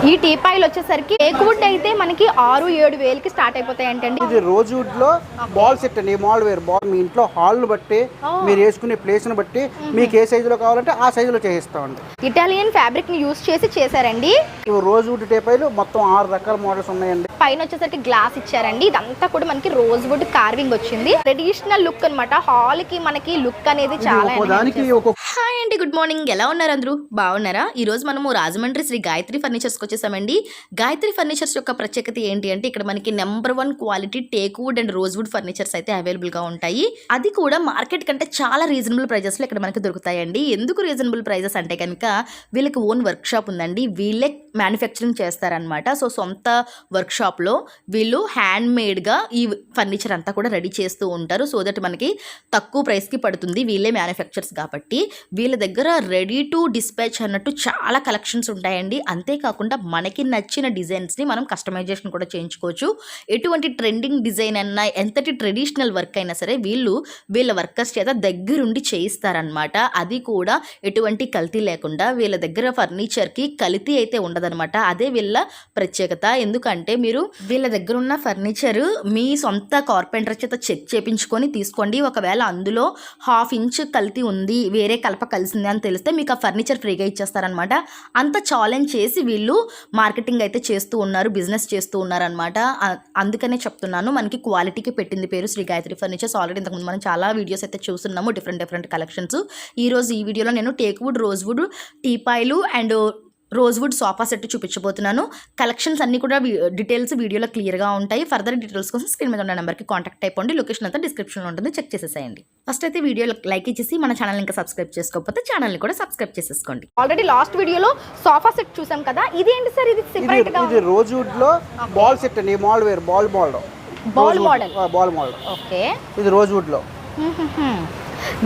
ఈ టీపాయిలు వచ్చేసరికి టేక్వుడ్ అయితే మనకి 6-7 వేలకి స్టార్ట్ అయిపోతాయి అంటండి. ఇది రోజ్వుడ్ లో బాల్ సెట్ అండి. మోడల్ వేర్ బాల్ మీ ఇంట్లో హాల్ ను బట్టి మీరు వేసుకునే ప్లేస్ ను బట్టి మీకు ఏ సైజులో కావాలంటే ఆ సైజులో చేయిస్తామండి. ఇటాలియన్ ఫ్యాబ్రిక్ ని యూస్ చేసి చేశారండి. ఇవి రోజ్వుడ్ టేపాయిలు మొత్తం 6 రకాల మోడల్స్ ఉన్నాయండి. పైన వచ్చేసరికి గ్లాస్ ఇచ్చారండి. ఇదంతా కూడా మనకి రోజ్వుడ్ కార్వింగ్ వచ్చింది. ట్రెడిషనల్ లుక్ అన్నమాట. హాల్ కి మనకి లుక్ అనేది చాలా. హాయ్ అండి, గుడ్ మార్నింగ్. ఎలా ఉన్నారు అందరూ? బాగున్నారా? ఈ రోజు మనము రాజమండ్రి శ్రీ గాయత్రి ఫర్నిచర్స్ కి వచ్చేసామండి. గాయత్రి ఫర్నిచర్స్ యొక్క ప్రత్యేకత ఏంటి అంటే ఇక్కడ మనకి number 1 quality teakwood and rosewood furnitures అయితే అవైలబుల్ గా ఉంటాయి. అది కూడా మార్కెట్ కంటే చాలా రీజనబుల్ ప్రైజెస్ లో ఇక్కడ మనకి దొరుకుతాయండి. ఎందుకు రీజనబుల్ ప్రైజెస్ అంటే కనుక వీళ్ళకి ఓన్ వర్క్ షాప్ ఉందండి. వీళ్ళే మ్యానుఫ్యాక్చరింగ్ చేస్తారనమాట. సో సొంత వర్క్ షాప్ లో వీళ్ళు హ్యాండ్ మేడ్ గా ఈ ఫర్నిచర్ అంతా కూడా రెడీ చేస్తూ ఉంటారు. సో దట్ మనకి తక్కువ ప్రైస్ కి పడుతుంది. వీళ్ళే మ్యానుఫ్యాక్చర్స్ కాబట్టి వీళ్ళ దగ్గర రెడీ టు డిస్పాచ్ అన్నట్టు చాలా కలెక్షన్స్ ఉంటాయండి. అంతేకాకుండా మనకి నచ్చిన డిజైన్స్ని మనం కస్టమైజేషన్ కూడా చేయించుకోవచ్చు. ఎటువంటి ట్రెండింగ్ డిజైన్ అన్నా ఎంతటి ట్రెడిషనల్ వర్క్ అయినా సరే వీళ్ళ వర్కర్స్ చేత దగ్గరుండి చేయిస్తారనమాట. అది కూడా ఎటువంటి కల్తీ లేకుండా. వీళ్ళ దగ్గర ఫర్నిచర్కి కల్తీ అయితే ఉండదనమాట. అదే వీళ్ళ ప్రత్యేకత. ఎందుకంటే మీరు వీళ్ళ దగ్గర ఉన్న ఫర్నిచర్ మీ సొంత కార్పెంటర్ చేత చెక్ చేయించుకొని తీసుకోండి. ఒకవేళ అందులో 1/2 ఇంచ్ కల్తీ ఉంది, వేరే కలప కలిసింది అని తెలిస్తే మీకు ఆ ఫర్నిచర్ ఫ్రీగా ఇచ్చేస్తారనమాట. అంత ఛాలెంజ్ చేసి వీళ్ళు మార్కెటింగ్ అయితే చేస్తూ ఉన్నారు, బిజినెస్ చేస్తూ ఉన్నారనమాట. అందుకనే చెప్తున్నాను, మనకి క్వాలిటీకి పెట్టింది పేరు శ్రీ గాయత్రి ఫర్నిచర్స్. ఆల్రెడీ ఇంతకుముందు మనం చాలా వీడియోస్ అయితే చూస్తున్నాము, డిఫరెంట్ కలెక్షన్స్. ఈరోజు ఈ వీడియోలో నేను టేక్వుడ్, రోజ్వుడ్ టీపాయిలు అండ్ రోజ్వుడ్ సోఫా సెట్ చూపించబోతున్నాను. కలెక్షన్స్ అన్ని కూడా డీటెయిల్స్ వీడియోలో క్లియర్గా ఉంటాయి. ఫర్దర్ డీటెయిల్స్ కోసం స్క్రీన్ మీద ఉన్న నెంబర్కి కాంటాక్ట్ అయిపోండి. లొకేషన్ అంతా డిస్క్రిప్షన్లో ఉంటుంది, చెక్ చేసేసేయండి. ఫస్ట్ అయితే వీడియో లైక్ ఇచ్చేసి మన ఛానల్ ఇంకా సబ్స్క్రైబ్ చేసుకోకపోతే ఛానల్ని కూడా సబ్స్క్రైబ్ చేసేసుకోండి. ఆల్రెడీ లాస్ట్ వీడియోలో సోఫా సెట్ చూసాం కదా, ఇది ఏంటి సార్? ఇది సెపరేట్ గా ఇది రోజ్వుడ్ లో బాల్ సెట్ అండి. మోడల్ వేర్ బాల్ మోడల్. ఓకే, ఇది రోజ్వుడ్ లో.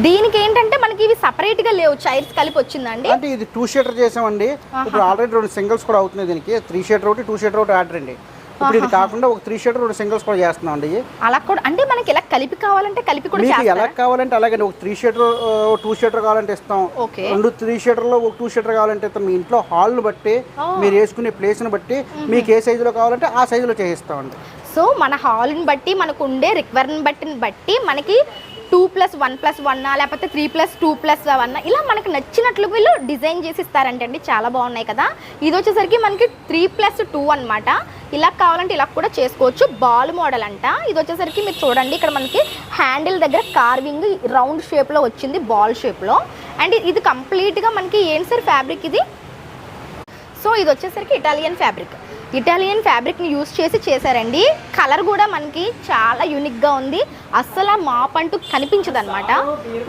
దీనికి ఏంటంటే మనకి ఇవి సపరేట్ గా లేవు, చైర్స్ కలిపి వచ్చిందండి. అంటే ఇది 2 షీటర్ చేసామండి. ఇప్పుడు ఆల్రెడీ 2 సింగిల్స్ కూడా అవుతున్నాయి. దీనికి 3 షీటర్ ఒకటి, 2 షీటర్ ఒకటి ఆర్డర్ అండి. ఇప్పుడు ఇది కాకుండా ఒక 3 షీటర్ 2 సింగిల్స్ కూడా చేస్తున్నాం అండి. అలా కూడా అంటే మనకి ఎలా కలిపి కావాలంటే కలిపి కూడా మీకు ఎలా కావాలంటే అలాగే. ఒక 3 షీటర్ 2 షీటర్ కావాలంటే ఇస్తాం. 2 3 షీటర్లో ఒక 2 షీటర్ కావాలంటే ఇస్తాం. మీ ఇంట్లో హాల్ ను బట్టి మీరు వేసుకునే ప్లేస్ ను బట్టి మీకు ఏ సైజులో కావాలంటే ఆ సైజులో చేయిస్తామండి. సో మన హాల్ని బట్టి మనకు ఉండే రిక్వైర్మెంట్ బట్టి మనకి 2+1+1 లేకపోతే 3+2+1 ఇలా మనకు నచ్చినట్లు వీళ్ళు డిజైన్ చేసి ఇస్తారంటే అండి. చాలా బాగున్నాయి కదా. ఇది వచ్చేసరికి మనకి 3+2 అనమాట. ఇలా కావాలంటే ఇలా కూడా చేసుకోవచ్చు. బాల్ మోడల్ అంట. ఇది వచ్చేసరికి మీరు చూడండి, ఇక్కడ మనకి హ్యాండిల్ దగ్గర కార్వింగ్ రౌండ్ షేప్లో వచ్చింది, బాల్ షేప్లో. అండ్ ఇది కంప్లీట్గా మనకి ఏంటి సార్ ఫ్యాబ్రిక్ ఇది? సో ఇది వచ్చేసరికి ఇటాలియన్ ఫ్యాబ్రిక్ని యూస్ చేసి చేశారండి. కలర్ కూడా మనకి చాలా యూనిక్గా ఉంది. అస్సలు మాప్ అంటూ కనిపించదు అనమాట.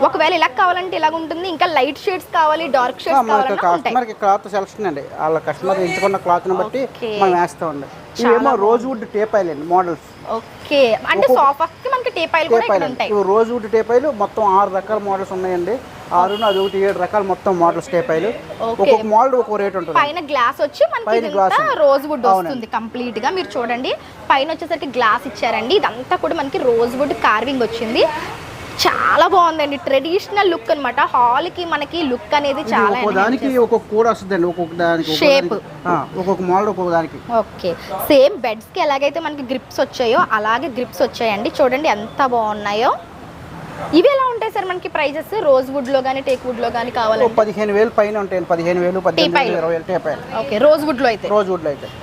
ఒకవేళ ఇలా కావాలంటే ఇలాగ ఉంటుంది. ఇంకా లైట్ షేడ్స్ కావాలి, డార్క్ షేడ్స్ కావాలి. కస్టమర్కి క్లాత్ సెలక్షన్ అండి. వాళ్ళ కస్టమర్ ఎంచుకున్న క్లాత్ని బట్టి మనం వేస్తామండి. ఇవేమో రోజ్వుడ్ టేపాయిలు అండి మోడల్స్. ఓకే, అంటే సోఫాకి మనకి టేపాయిలు కూడా ఇక్కడ ఉంటాయి. ఇవి రోజ్వుడ్ టేపాయిలు మొత్తం 6 రకాల మోడల్స్ ఉన్నాయండి. 6 అది 7 రకాల మొత్తం మోడల్స్ టేపాయిలు. ఒక్కొక్క మోడల్ ఒక్కో రేట్ ఉంటుంది. పైన గ్లాస్ వచ్చి మనకి రోజ్వుడ్ వస్తుంది కంప్లీట్ గా. మీరు చూడండి, పైన వచ్చేసరికి గ్లాస్ ఇచ్చారండి. ఇదంతా కూడా మనకి రోజ్వుడ్ కార్వింగ్ వచ్చింది. చాలా బాగుందండి. ట్రెడిషనల్ లుక్ అనమాట. హాల్ కి మనకి లుక్ అనేది చాలా. దానికి ఒక్కొక్క కోడ్ వస్తుందండి. ఒక్కొక్క దానికి షేప్, ఒక్కొక్క మోడల్ ఒక్కొక్క దానికి. ఓకే, సేమ్ బెడ్స్ కి ఎలాగైతే మనకి గ్రిప్స్ వచ్చాయో అలాగే గ్రిప్స్ వచ్చాయండి. చూడండి ఎంత బాగున్నాయో. ఇవి ఎలా ఉంటాయి సార్ మనకి ప్రైజెస్? రోజ్వుడ్ లో గానీ టేక్వుడ్ లో గానీ కావాలంటే 15,000 పైన ఉంటాయి. 15,000 18,000 20,000 టేపాయిలు. ఓకే, రోజ్వుడ్ లో అయితే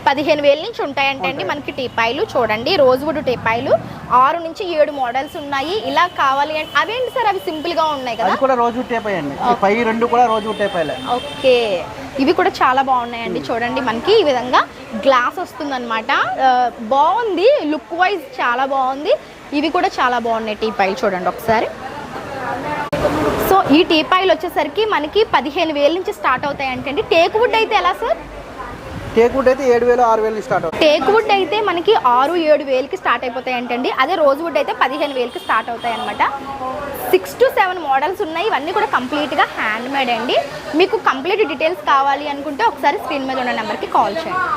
15,000 నుంచి ఉంటాయంటే అండి మనకి టీపాయిలు. చూడండి, రోజ్వుడ్ టీపాయిలు 6 నుంచి 7 మోడల్స్ ఉన్నాయి. ఇలా కావాలి అంటే అవేంటి సార్? అవి సింపుల్ గా ఉన్నాయి కదా. అది కూడా రోజ్వుడ్ టేపాయి అండి. పై రెండు కూడా రోజ్వుడ్ టేపాయిలే. ఓకే, ఇవి కూడా చాలా బాగున్నాయండి. చూడండి, మనకి ఈ విధంగా గ్లాస్ వస్తుంది అనమాట. బాగుంది, లుక్ వైజ్ చాలా బాగుంది. ఇవి కూడా చాలా బాగున్నాయి టీపాయిలు. చూడండి ఒకసారి. సో ఈ టీపాయిలు వచ్చేసరికి మనకి 15,000 నుంచి స్టార్ట్ అవుతాయి అంటే అండి. టేక్వుడ్ అయితే ఎలా సార్? టేక్వుడ్ అయితే 7,000 6,000 నుంచి స్టార్ట్ అవుతాయి. టేక్వుడ్ అయితే మనకి 6-7 వేలకి స్టార్ట్ అయిపోతాయి అంటండి. అదే రోజ్వుడ్ అయితే 15,000కి స్టార్ట్ అవుతాయి అనమాట. 6 to 7 మోడల్స్ ఉన్నాయి. ఇవన్నీ కూడా కంప్లీట్గా హ్యాండ్ మేడ్ అండి. మీకు కంప్లీట్ డీటెయిల్స్ కావాలి అనుకుంటే ఒకసారి స్క్రీన్ మీద ఉన్న నెంబర్కి కాల్ చేయండి.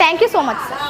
Thank you so much sir.